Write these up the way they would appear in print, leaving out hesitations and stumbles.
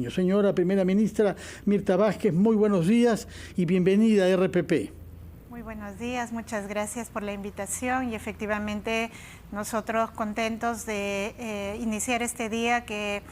niños. Señora Primera Ministra Mirta Vázquez, muy buenos días y bienvenida a RPP. Muy buenos días, muchas gracias por la invitación y efectivamente nosotros contentos de iniciar este día, que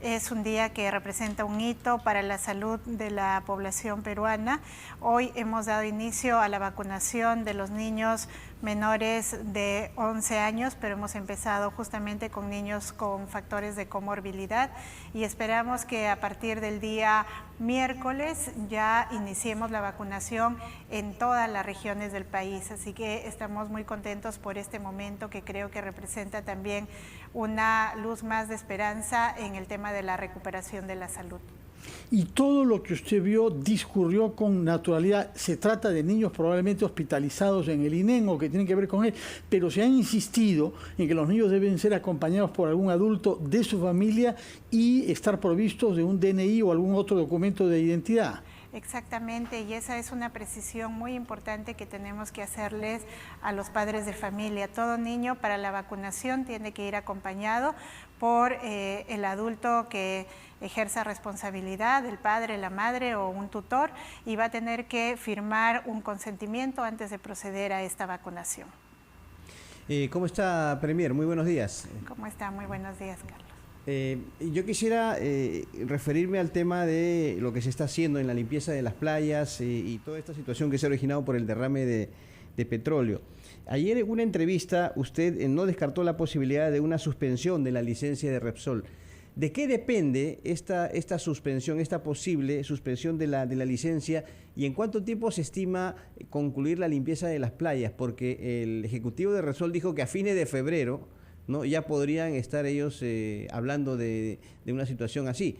es un día que representa un hito para la salud de la población peruana. Hoy hemos dado inicio a la vacunación de los niños menores de 11 años, pero hemos empezado justamente con niños con factores de comorbilidad y esperamos que a partir del día miércoles ya iniciemos la vacunación en todas las regiones del país. Así que estamos muy contentos por este momento, que creo que representa también una luz más de esperanza en el tema de la recuperación de la salud. Y todo lo que usted vio discurrió con naturalidad. Se trata de niños probablemente hospitalizados en el INEM o que tienen que ver con él, pero se ha insistido en que los niños deben ser acompañados por algún adulto de su familia y estar provistos de un DNI o algún otro documento de identidad. Exactamente, y esa es una precisión muy importante que tenemos que hacerles a los padres de familia. Todo niño para la vacunación tiene que ir acompañado por el adulto que ejerza responsabilidad, el padre, la madre o un tutor, y va a tener que firmar un consentimiento antes de proceder a esta vacunación. ¿Cómo está, Premier? Muy buenos días. ¿Cómo está? Muy buenos días, Carlos. Yo quisiera referirme al tema de lo que se está haciendo en la limpieza de las playas y toda esta situación que se ha originado por el derrame de petróleo. Ayer en una entrevista usted no descartó la posibilidad de una suspensión de la licencia de Repsol. ¿De qué depende esta suspensión, esta posible suspensión de la licencia, y en cuánto tiempo se estima concluir la limpieza de las playas? Porque el ejecutivo de Repsol dijo que a fines de febrero, ¿no?, ya podrían estar ellos hablando de una situación así.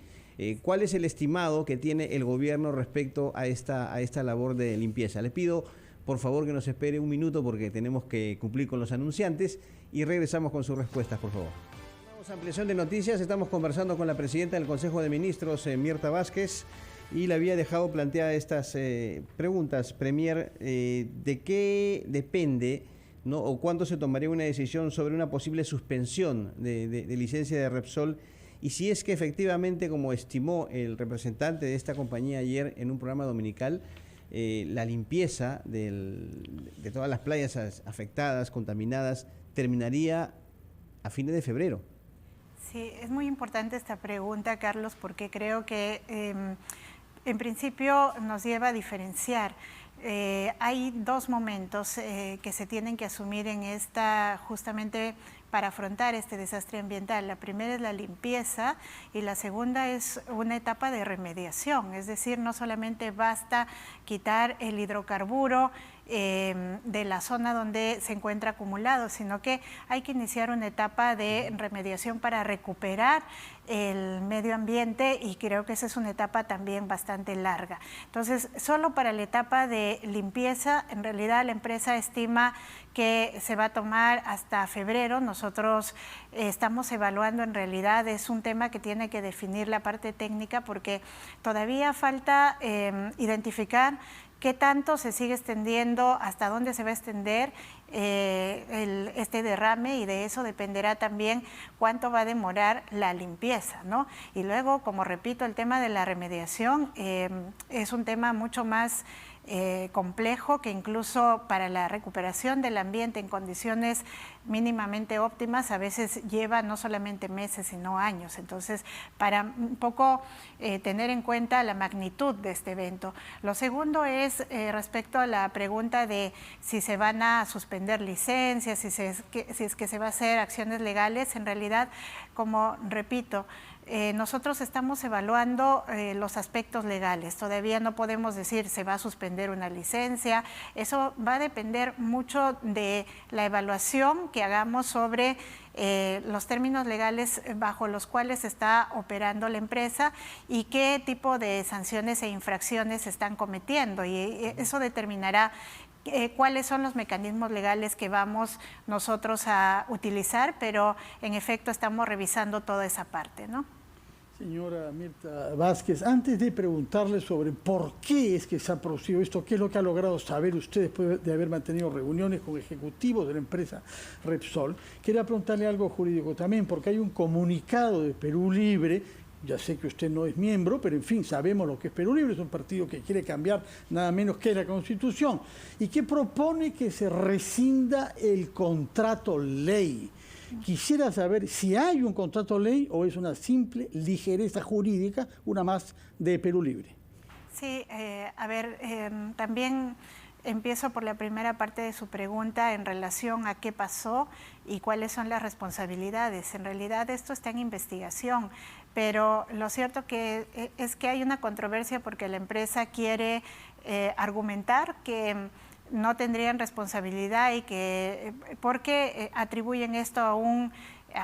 ¿Cuál es el estimado que tiene el gobierno respecto a esta labor de limpieza? Les pido, por favor, que nos espere un minuto porque tenemos que cumplir con los anunciantes y regresamos con sus respuestas, por favor. Vamos a ampliación de noticias. Estamos conversando con la presidenta del Consejo de Ministros, Mirta Vázquez, y le había dejado planteadas estas preguntas, Premier, ¿de qué depende, ¿no?, o cuándo se tomaría una decisión sobre una posible suspensión de licencia de Repsol, y si es que efectivamente, como estimó el representante de esta compañía ayer en un programa dominical, la limpieza de todas las playas afectadas, contaminadas, terminaría a fines de febrero? Sí, es muy importante esta pregunta, Carlos, porque creo que en principio nos lleva a diferenciar. Hay dos momentos que se tienen que asumir en justamente para afrontar este desastre ambiental. La primera es la limpieza y la segunda es una etapa de remediación, es decir, no solamente basta quitar el hidrocarburo de la zona donde se encuentra acumulado, sino que hay que iniciar una etapa de remediación para recuperar el medio ambiente, y creo que esa es una etapa también bastante larga. Entonces, solo para la etapa de limpieza, en realidad la empresa estima que se va a tomar hasta febrero. Nosotros estamos evaluando, en realidad es un tema que tiene que definir la parte técnica, porque todavía falta identificar qué tanto se sigue extendiendo, hasta dónde se va a extender este derrame, y de eso dependerá también cuánto va a demorar la limpieza, ¿no? Y luego, como repito, el tema de la remediación es un tema mucho más complejo, que incluso para la recuperación del ambiente en condiciones mínimamente óptimas a veces lleva no solamente meses sino años. Entonces, para un poco tener en cuenta la magnitud de este evento. Lo segundo es respecto a la pregunta de si se van a suspender licencias, si es que se va a hacer acciones legales. En realidad, como repito, nosotros estamos evaluando los aspectos legales. Todavía no podemos decir se va a suspender una licencia. Eso va a depender mucho de la evaluación que hagamos sobre los términos legales bajo los cuales está operando la empresa y qué tipo de sanciones e infracciones se están cometiendo. Y eso determinará cuáles son los mecanismos legales que vamos nosotros a utilizar, pero en efecto estamos revisando toda esa parte, ¿no? Señora Mirta Vázquez, antes de preguntarle sobre por qué es que se ha producido esto, qué es lo que ha logrado saber usted después de haber mantenido reuniones con ejecutivos de la empresa Repsol, quería preguntarle algo jurídico también, porque hay un comunicado de Perú Libre Ya sé que usted no es miembro, pero en fin, sabemos lo que es Perú Libre, es un partido que quiere cambiar nada menos que la Constitución y que propone que se rescinda el contrato ley. Quisiera saber si hay un contrato ley o es una simple ligereza jurídica, una más de Perú Libre. Sí, a ver, también empiezo por la primera parte de su pregunta en relación a qué pasó y cuáles son las responsabilidades. En realidad esto está en investigación, pero lo cierto es que hay una controversia porque la empresa quiere argumentar que no tendrían responsabilidad y que porque atribuyen esto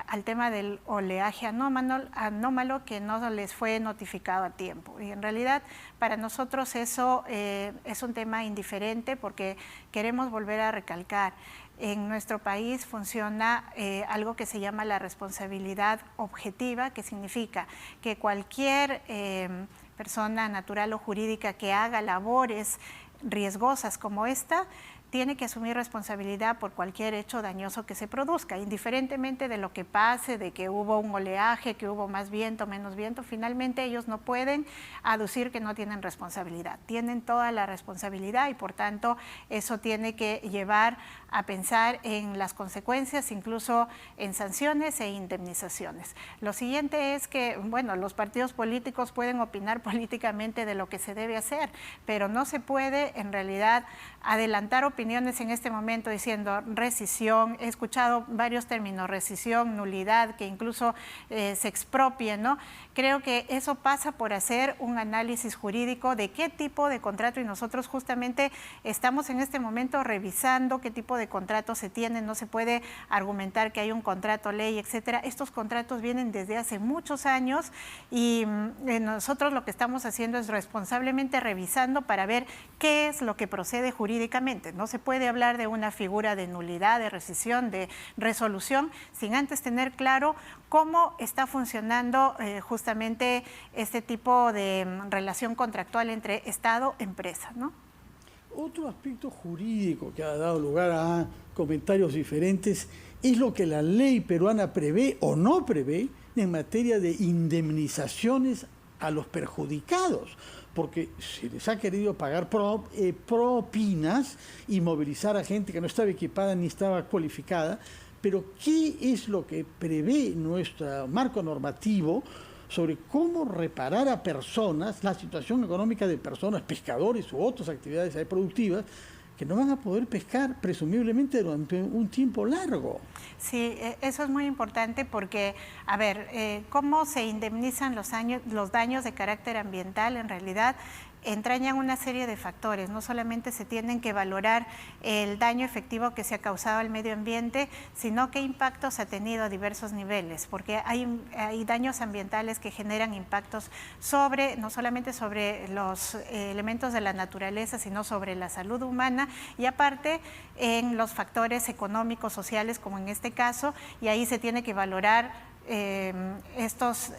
al tema del oleaje anómalo que no les fue notificado a tiempo. Y en realidad para nosotros eso es un tema indiferente porque queremos volver a recalcar. En nuestro país funciona algo que se llama la responsabilidad objetiva, que significa que cualquier persona natural o jurídica que haga labores riesgosas como esta, tiene que asumir responsabilidad por cualquier hecho dañoso que se produzca, indiferentemente de lo que pase, de que hubo un oleaje, que hubo más viento, menos viento. Finalmente ellos no pueden aducir que no tienen responsabilidad, tienen toda la responsabilidad y por tanto eso tiene que llevar a pensar en las consecuencias, incluso en sanciones e indemnizaciones. Lo siguiente es que, bueno, los partidos políticos pueden opinar políticamente de lo que se debe hacer, pero no se puede en realidad adelantar opiniones en este momento diciendo rescisión. He escuchado varios términos, rescisión, nulidad, que incluso se expropien, ¿no? Creo que eso pasa por hacer un análisis jurídico de qué tipo de contrato, y nosotros justamente estamos en este momento revisando qué tipo de contrato se tiene. No se puede argumentar que hay un contrato ley, etcétera. Estos contratos vienen desde hace muchos años y nosotros lo que estamos haciendo es responsablemente revisando para ver qué es lo que procede jurídicamente. No se puede hablar de una figura de nulidad, de rescisión, de resolución, sin antes tener claro cómo está funcionando justamente este tipo de relación contractual entre Estado y empresa, ¿no? Otro aspecto jurídico que ha dado lugar a comentarios diferentes es lo que la ley peruana prevé o no prevé en materia de indemnizaciones a los perjudicados, porque se les ha querido pagar propinas y movilizar a gente que no estaba equipada ni estaba cualificada. Pero ¿qué es lo que prevé nuestro marco normativo sobre cómo reparar a personas, la situación económica de personas, pescadores u otras actividades productivas, que no van a poder pescar presumiblemente durante un tiempo largo? Sí, eso es muy importante porque, a ver, cómo se indemnizan los daños de carácter ambiental en realidad entrañan una serie de factores. No solamente se tienen que valorar el daño efectivo que se ha causado al medio ambiente, sino qué impactos ha tenido a diversos niveles, porque hay daños ambientales que generan impactos no solamente sobre los elementos de la naturaleza, sino sobre la salud humana y aparte en los factores económicos, sociales, como en este caso, y ahí se tiene que valorar estos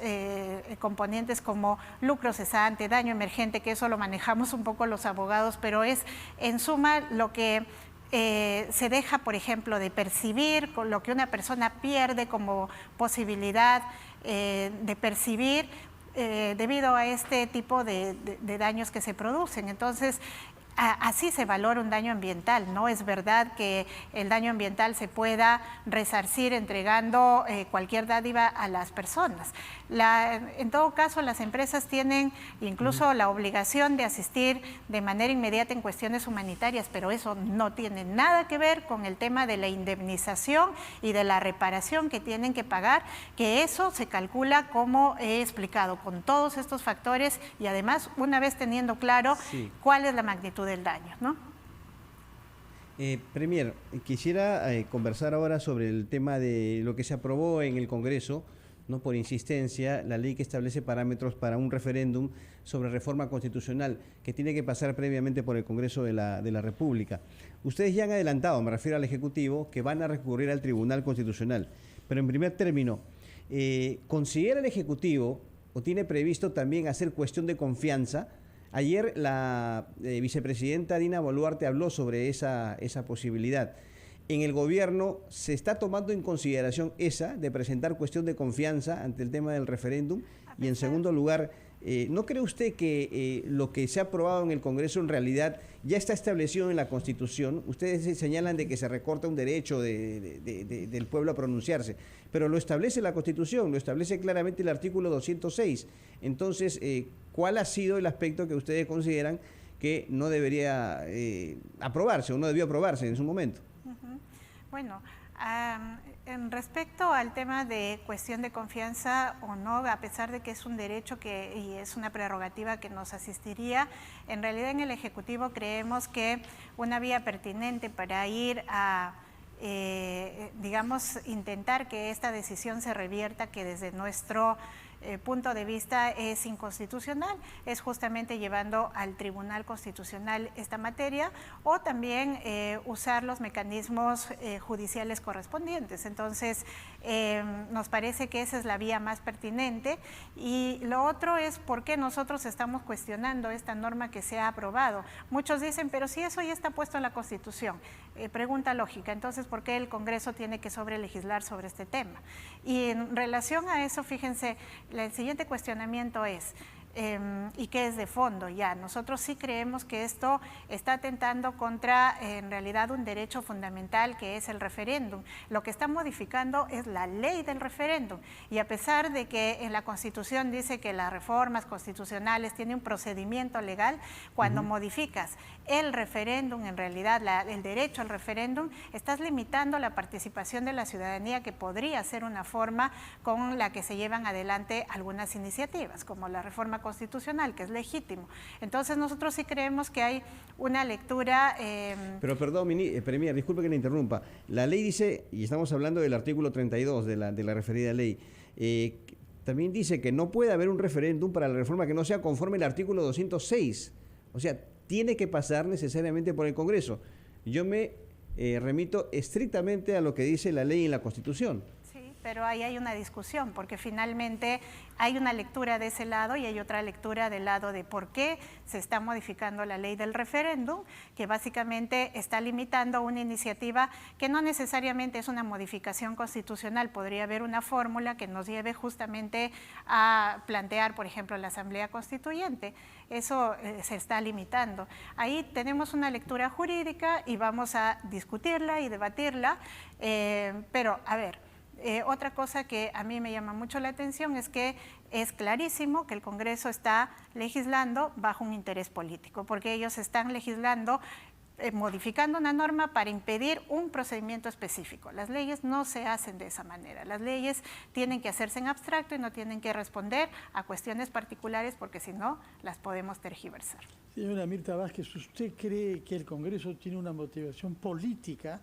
componentes como lucro cesante, daño emergente, que eso lo manejamos un poco los abogados, pero es en suma lo que se deja, por ejemplo, de percibir, con lo que una persona pierde como posibilidad de percibir debido a este tipo de daños que se producen. Entonces, así se valora un daño ambiental. No es verdad que el daño ambiental se pueda resarcir entregando cualquier dádiva a las personas. En todo caso, las empresas tienen incluso la obligación de asistir de manera inmediata en cuestiones humanitarias, pero eso no tiene nada que ver con el tema de la indemnización y de la reparación que tienen que pagar, que eso se calcula, como he explicado, con todos estos factores y además una vez teniendo claro cuál es la magnitud del daño, ¿no? Premier, quisiera conversar ahora sobre el tema de lo que se aprobó en el Congreso, no por insistencia, la ley que establece parámetros para un referéndum sobre reforma constitucional que tiene que pasar previamente por el Congreso de la República. Ustedes ya han adelantado, me refiero al Ejecutivo, que van a recurrir al Tribunal Constitucional. Pero en primer término, ¿considera el Ejecutivo o tiene previsto también hacer cuestión de confianza? Ayer la vicepresidenta Dina Boluarte habló sobre esa posibilidad. ¿En el gobierno se está tomando en consideración esa de presentar cuestión de confianza ante el tema del referéndum? Y en segundo lugar, ¿no cree usted que lo que se ha aprobado en el Congreso en realidad ya está establecido en la Constitución? Ustedes señalan de que se recorta un derecho del pueblo a pronunciarse, pero lo establece la Constitución, lo establece claramente el artículo 206. Entonces, ¿cuál ha sido el aspecto que ustedes consideran que no debería aprobarse o no debió aprobarse en su momento? Bueno, en respecto al tema de cuestión de confianza o no, a pesar de que es un derecho y es una prerrogativa que nos asistiría, en realidad en el Ejecutivo creemos que una vía pertinente para ir a, digamos, intentar que esta decisión se revierta, que desde nuestro punto de vista es inconstitucional, es justamente llevando al Tribunal Constitucional esta materia o también usar los mecanismos judiciales correspondientes. Entonces, nos parece que esa es la vía más pertinente. Y lo otro es por qué nosotros estamos cuestionando esta norma que se ha aprobado. Muchos dicen, pero si eso ya está puesto en la Constitución. Pregunta lógica, entonces, ¿por qué el Congreso tiene que sobrelegislar sobre este tema? Y en relación a eso, fíjense, el siguiente cuestionamiento es, y que es de fondo ya, nosotros sí creemos que esto está atentando contra, en realidad, un derecho fundamental que es el referéndum. Lo que está modificando es la ley del referéndum, y a pesar de que en la Constitución dice que las reformas constitucionales tienen un procedimiento legal, cuando modificas el referéndum, en realidad el derecho al referéndum, estás limitando la participación de la ciudadanía, que podría ser una forma con la que se llevan adelante algunas iniciativas, como la reforma constitucional, que es legítimo. Entonces nosotros sí creemos que hay una lectura... Pero perdón, Premier, disculpe que le interrumpa. La ley dice, y estamos hablando del artículo 32 de la referida ley, también dice que no puede haber un referéndum para la reforma que no sea conforme al artículo 206. O sea, tiene que pasar necesariamente por el Congreso. Yo me remito estrictamente a lo que dice la ley y la Constitución. Pero ahí hay una discusión, porque finalmente hay una lectura de ese lado y hay otra lectura del lado de por qué se está modificando la ley del referéndum, que básicamente está limitando una iniciativa que no necesariamente es una modificación constitucional. Podría haber una fórmula que nos lleve justamente a plantear, por ejemplo, la Asamblea Constituyente. Eso se está limitando. Ahí tenemos una lectura jurídica y vamos a discutirla y debatirla, pero a ver, otra cosa que a mí me llama mucho la atención es que es clarísimo que el Congreso está legislando bajo un interés político, porque ellos están legislando, modificando una norma para impedir un procedimiento específico. Las leyes no se hacen de esa manera. Las leyes tienen que hacerse en abstracto y no tienen que responder a cuestiones particulares, porque si no, las podemos tergiversar. Señora Mirta Vázquez, ¿usted cree que el Congreso tiene una motivación política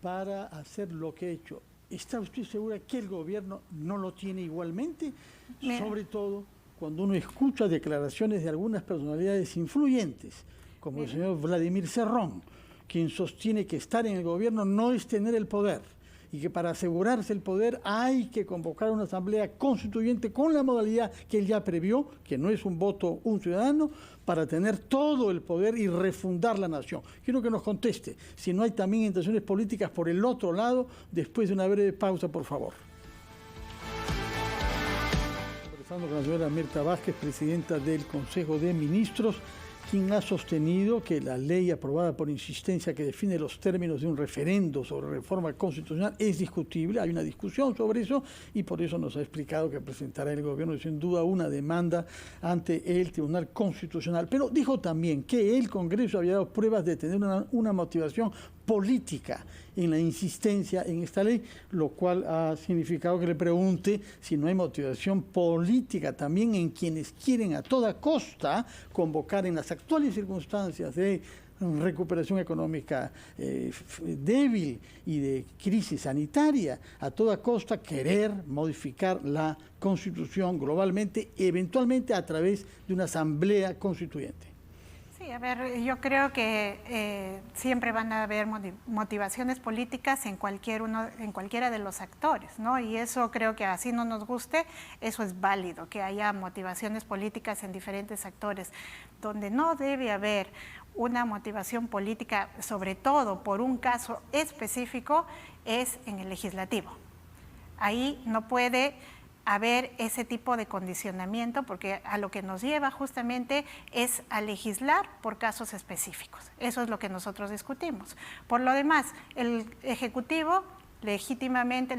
para hacer lo que ha hecho? ¿Está usted segura que el gobierno no lo tiene igualmente? Sobre todo cuando uno escucha declaraciones de algunas personalidades influyentes, como el señor Vladimir Cerrón, quien sostiene que estar en el gobierno no es tener el poder, y que para asegurarse el poder hay que convocar una asamblea constituyente con la modalidad que él ya previó, que no es un voto un ciudadano, para tener todo el poder y refundar la nación. Quiero que nos conteste si no hay también intenciones políticas por el otro lado, después de una breve pausa, por favor. Conversando con la señora Mirta Vázquez, presidenta del Consejo de Ministros, quien ha sostenido que la ley aprobada por insistencia que define los términos de un referendo sobre reforma constitucional es discutible. Hay una discusión sobre eso y por eso nos ha explicado que presentará el gobierno sin duda una demanda ante el Tribunal Constitucional. Pero dijo también que el Congreso había dado pruebas de tener una motivación política en la insistencia en esta ley, lo cual ha significado que le pregunte si no hay motivación política también en quienes quieren a toda costa convocar en las actuales circunstancias de recuperación económica débil y de crisis sanitaria, a toda costa querer modificar la Constitución globalmente, eventualmente a través de una asamblea constituyente. Sí, a ver, yo creo que siempre van a haber motivaciones políticas en cualquiera de los actores, ¿no? Y eso creo que así no nos guste, eso es válido, que haya motivaciones políticas en diferentes actores. Donde no debe haber una motivación política, sobre todo por un caso específico, es en el legislativo. Ahí no puede haber ese tipo de condicionamiento, porque a lo que nos lleva justamente es a legislar por casos específicos. Eso es lo que nosotros discutimos. Por lo demás, el Ejecutivo legalmente,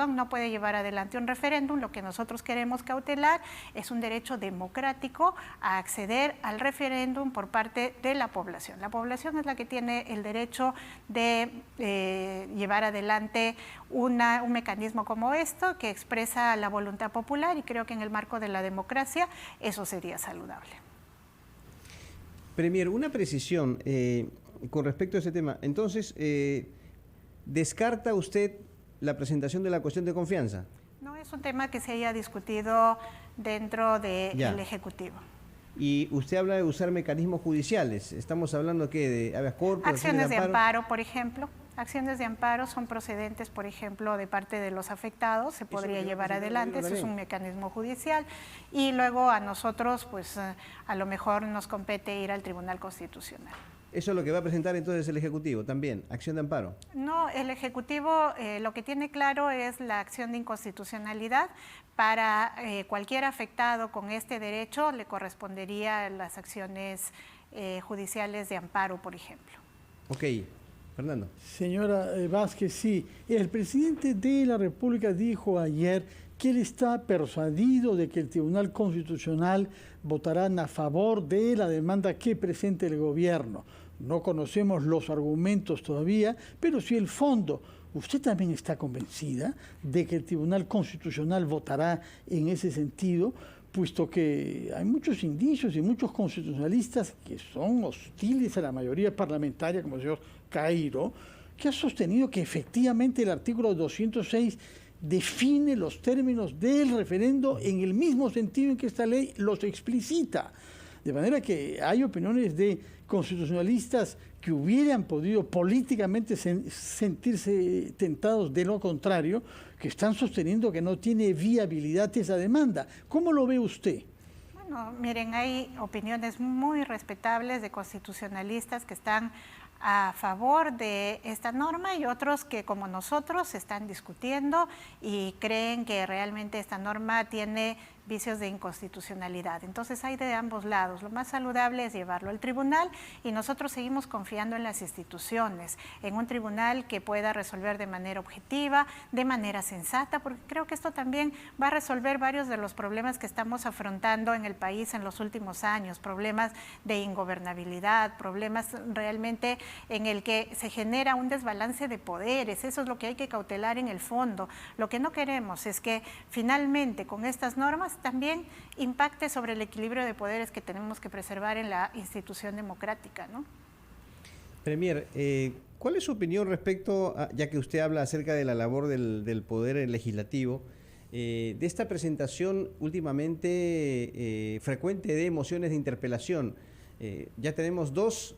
no puede llevar adelante un referéndum. Lo que nosotros queremos cautelar es un derecho democrático a acceder al referéndum por parte de la población. La población es la que tiene el derecho de llevar adelante un mecanismo como esto, que expresa la voluntad popular, y creo que en el marco de la democracia eso sería saludable. Premier, una precisión con respecto a ese tema. Entonces, ¿descarta usted la presentación de la cuestión de confianza? No es un tema que se haya discutido dentro del Ejecutivo. Y usted habla de usar mecanismos judiciales. ¿Estamos hablando qué? ¿De habeas corpus? Acciones de amparo, por ejemplo. Acciones de amparo son procedentes, por ejemplo, de parte de los afectados, se podría llevar adelante, eso es un mecanismo judicial. Y luego a nosotros, pues a lo mejor nos compete ir al Tribunal Constitucional. ¿Eso es lo que va a presentar entonces el Ejecutivo también, acción de amparo? No, el Ejecutivo lo que tiene claro es la acción de inconstitucionalidad. Para cualquier afectado con este derecho le correspondería las acciones judiciales de amparo, por ejemplo. Ok, Fernando. Señora Vázquez, sí, el presidente de la República dijo ayer que él está persuadido de que el Tribunal Constitucional votará a favor de la demanda que presente el gobierno. No conocemos los argumentos todavía, pero sí el fondo. ¿Usted también está convencida de que el Tribunal Constitucional votará en ese sentido? Puesto que hay muchos indicios y muchos constitucionalistas que son hostiles a la mayoría parlamentaria, como el señor Cairo, que ha sostenido que efectivamente el artículo 206 define los términos del referendo en el mismo sentido en que esta ley los explicita. De manera que hay opiniones de constitucionalistas que hubieran podido políticamente sentirse tentados de lo contrario, que están sosteniendo que no tiene viabilidad esa demanda. ¿Cómo lo ve usted? Bueno, miren, hay opiniones muy respetables de constitucionalistas que están a favor de esta norma y otros que, como nosotros, están discutiendo y creen que realmente esta norma tiene vicios de inconstitucionalidad. Entonces hay de ambos lados. Lo más saludable es llevarlo al tribunal y nosotros seguimos confiando en las instituciones, en un tribunal que pueda resolver de manera objetiva, de manera sensata, porque creo que esto también va a resolver varios de los problemas que estamos afrontando en el país en los últimos años, problemas de ingobernabilidad, problemas realmente en el que se genera un desbalance de poderes. Eso es lo que hay que cautelar en el fondo. Lo que no queremos es que finalmente con estas normas también impacte sobre el equilibrio de poderes que tenemos que preservar en la institución democrática, ¿no? Premier, ¿cuál es su opinión respecto, ya que usted habla acerca de la labor del Poder Legislativo, de esta presentación últimamente frecuente de mociones de interpelación? Ya tenemos 2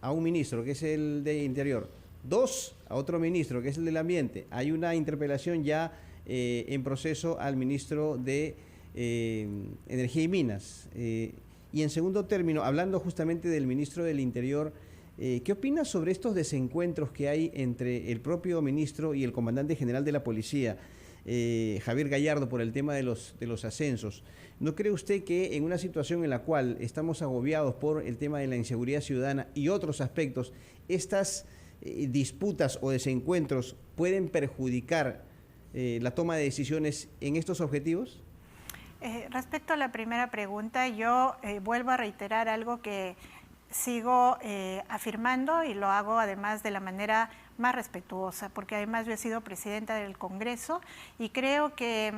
a un ministro, que es el de Interior, 2 a otro ministro, que es el del Ambiente. Hay una interpelación ya en proceso al ministro de Energía y Minas. Y en segundo término, hablando justamente del ministro del Interior, ¿qué opina sobre estos desencuentros que hay entre el propio ministro y el comandante general de la policía, Javier Gallardo, por el tema de los ascensos? ¿No cree usted que en una situación en la cual estamos agobiados por el tema de la inseguridad ciudadana y otros aspectos, estas disputas o desencuentros pueden perjudicar la toma de decisiones en estos objetivos? Respecto a la primera pregunta, yo vuelvo a reiterar algo que sigo afirmando y lo hago además de la manera más respetuosa, porque además yo he sido presidenta del Congreso y creo que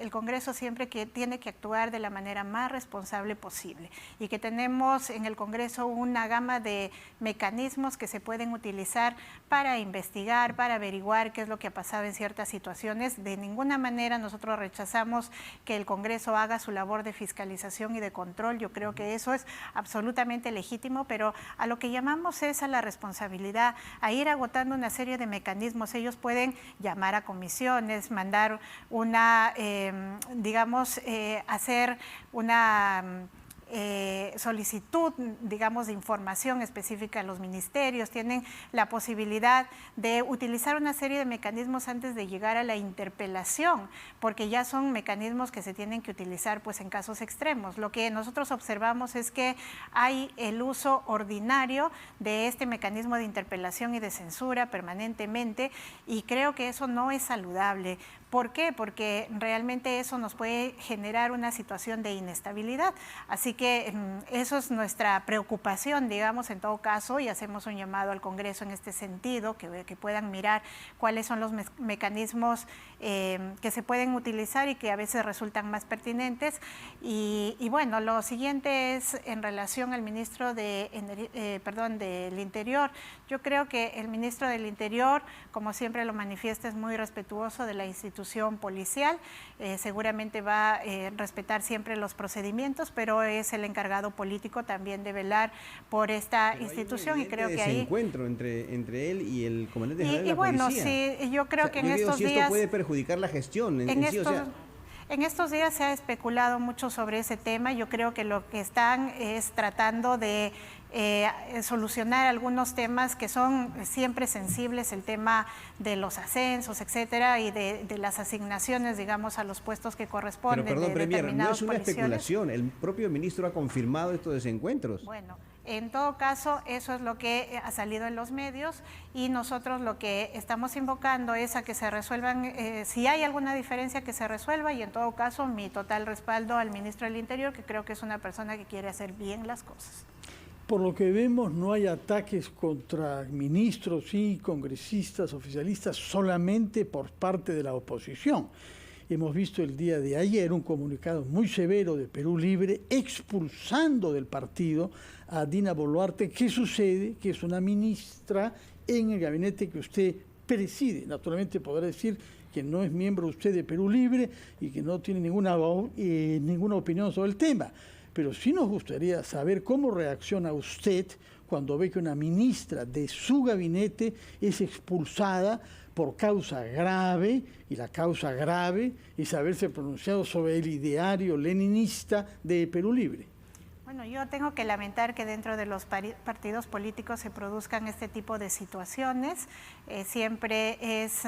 el Congreso siempre tiene que actuar de la manera más responsable posible y que tenemos en el Congreso una gama de mecanismos que se pueden utilizar para investigar, para averiguar qué es lo que ha pasado en ciertas situaciones. De ninguna manera nosotros rechazamos que el Congreso haga su labor de fiscalización y de control. Yo creo que eso es absolutamente legítimo, pero a lo que llamamos es a la responsabilidad, a ir agotando una serie de mecanismos. Ellos pueden llamar a comisiones, mandar una, hacer una solicitud, digamos, de información específica a los ministerios, tienen la posibilidad de utilizar una serie de mecanismos antes de llegar a la interpelación, porque ya son mecanismos que se tienen que utilizar pues en casos extremos. Lo que nosotros observamos es que hay el uso ordinario de este mecanismo de interpelación y de censura permanentemente, y creo que eso no es saludable. ¿Por qué? Porque realmente eso nos puede generar una situación de inestabilidad. Así que eso es nuestra preocupación, digamos, en todo caso, y hacemos un llamado al Congreso en este sentido, que puedan mirar cuáles son los mecanismos que se pueden utilizar y que a veces resultan más pertinentes. Y bueno, lo siguiente es en relación al ministro del Interior. Yo creo que el ministro del Interior, como siempre lo manifiesta, es muy respetuoso de la institución policial, seguramente va a respetar siempre los procedimientos, pero es el encargado político también de velar por esta institución, y creo que ahí... encuentro entre él y el comandante general de la bueno, policía. Sí, yo creo que en estos días... esto puede perjudicar la gestión en estos días se ha especulado mucho sobre ese tema. Yo creo que lo que están es tratando de solucionar algunos temas que son siempre sensibles, el tema de los ascensos, etcétera, y de las asignaciones, digamos, a los puestos que corresponden. Pero perdón, Premier, no es una especulación, el propio ministro ha confirmado estos desencuentros. Bueno, en todo caso, eso es lo que ha salido en los medios, y nosotros lo que estamos invocando es a que se resuelvan, si hay alguna diferencia, que se resuelva, y en todo caso mi total respaldo al ministro del Interior, que creo que es una persona que quiere hacer bien las cosas. Por lo que vemos, no hay ataques contra ministros y congresistas, oficialistas, solamente por parte de la oposición. Hemos visto el día de ayer un comunicado muy severo de Perú Libre expulsando del partido a Dina Boluarte. ¿Qué sucede? Que es una ministra en el gabinete que usted preside. Naturalmente podrá decir que no es miembro usted de Perú Libre y que no tiene ninguna opinión sobre el tema. Pero sí nos gustaría saber cómo reacciona usted cuando ve que una ministra de su gabinete es expulsada por causa grave, y la causa grave es haberse pronunciado sobre el ideario leninista de Perú Libre. Bueno, yo tengo que lamentar que dentro de los partidos políticos se produzcan este tipo de situaciones. Siempre es...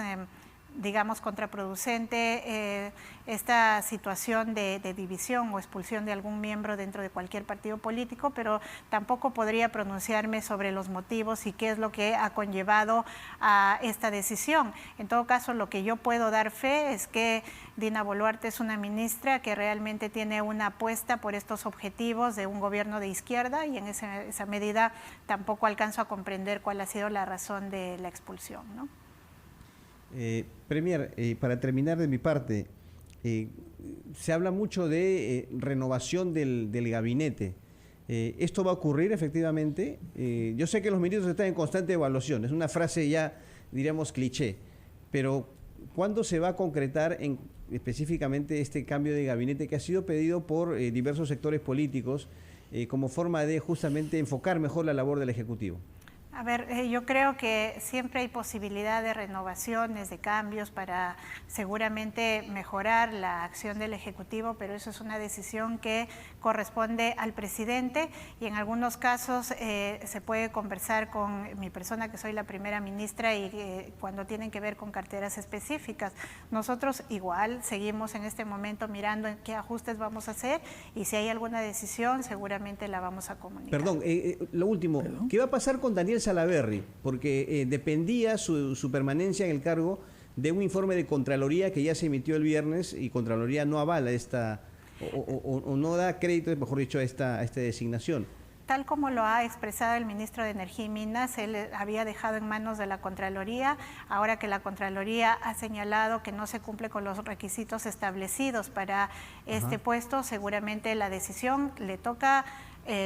digamos, contraproducente esta situación de división o expulsión de algún miembro dentro de cualquier partido político, pero tampoco podría pronunciarme sobre los motivos y qué es lo que ha conllevado a esta decisión. En todo caso, lo que yo puedo dar fe es que Dina Boluarte es una ministra que realmente tiene una apuesta por estos objetivos de un gobierno de izquierda, y en esa medida tampoco alcanzo a comprender cuál ha sido la razón de la expulsión, ¿no? Premier, para terminar de mi parte, se habla mucho de renovación del gabinete. ¿Esto va a ocurrir efectivamente? Yo sé que los ministros están en constante evaluación, es una frase ya, diríamos, cliché, pero ¿cuándo se va a concretar específicamente este cambio de gabinete que ha sido pedido por diversos sectores políticos como forma de justamente enfocar mejor la labor del Ejecutivo? A ver, yo creo que siempre hay posibilidad de renovaciones, de cambios para seguramente mejorar la acción del Ejecutivo, pero eso es una decisión que corresponde al presidente, y en algunos casos se puede conversar con mi persona, que soy la primera ministra, y cuando tienen que ver con carteras específicas. Nosotros igual seguimos en este momento mirando en qué ajustes vamos a hacer, y si hay alguna decisión seguramente la vamos a comunicar. Perdón, lo último, ¿qué va a pasar con Daniel Salaverry? Porque dependía su permanencia en el cargo de un informe de Contraloría que ya se emitió el viernes, y Contraloría no avala esta, o no da crédito, mejor dicho, a esta designación. Tal como lo ha expresado el ministro de Energía y Minas, él había dejado en manos de la Contraloría. Ahora que la Contraloría ha señalado que no se cumple con los requisitos establecidos para este puesto, seguramente la decisión le toca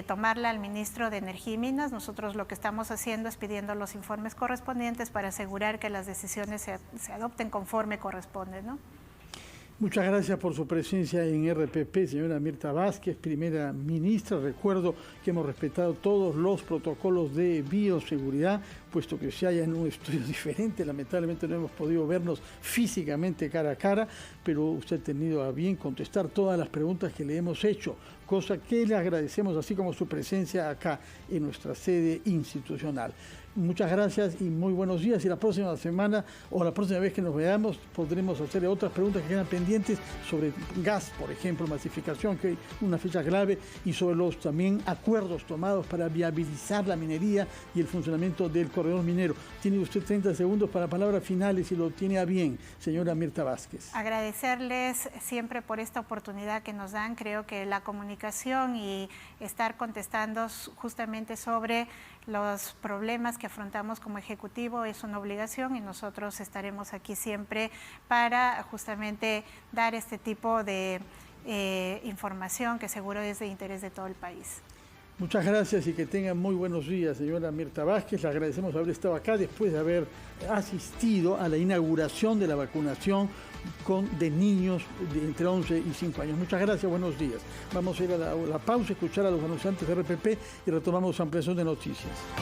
tomarla al ministro de Energía y Minas. Nosotros lo que estamos haciendo es pidiendo los informes correspondientes para asegurar que las decisiones se adopten conforme corresponde, ¿no? Muchas gracias por su presencia en RPP, señora Mirta Vázquez, primera ministra. Recuerdo que hemos respetado todos los protocolos de bioseguridad, puesto que se haya en un estudio diferente. Lamentablemente no hemos podido vernos físicamente cara a cara, pero usted ha tenido a bien contestar todas las preguntas que le hemos hecho, cosa que le agradecemos, así como su presencia acá en nuestra sede institucional. Muchas gracias y muy buenos días. Y la próxima semana o la próxima vez que nos veamos podremos hacerle otras preguntas que quedan pendientes sobre gas, por ejemplo, masificación, que es una fecha clave, y sobre los también acuerdos tomados para viabilizar la minería y el funcionamiento del corredor minero. Tiene usted 30 segundos para palabras finales y lo tiene a bien, señora Mirta Vázquez. Agradecerles siempre por esta oportunidad que nos dan. Creo que la comunicación y estar contestando justamente sobre los problemas que afrontamos como Ejecutivo es una obligación, y nosotros estaremos aquí siempre para justamente dar este tipo de información que seguro es de interés de todo el país. Muchas gracias y que tengan muy buenos días, señora Mirta Vázquez. Le agradecemos haber estado acá después de haber asistido a la inauguración de la vacunación de niños entre 11 y 5 años. Muchas gracias, buenos días. Vamos a ir a la pausa, escuchar a los anunciantes de RPP y retomamos ampliación de noticias.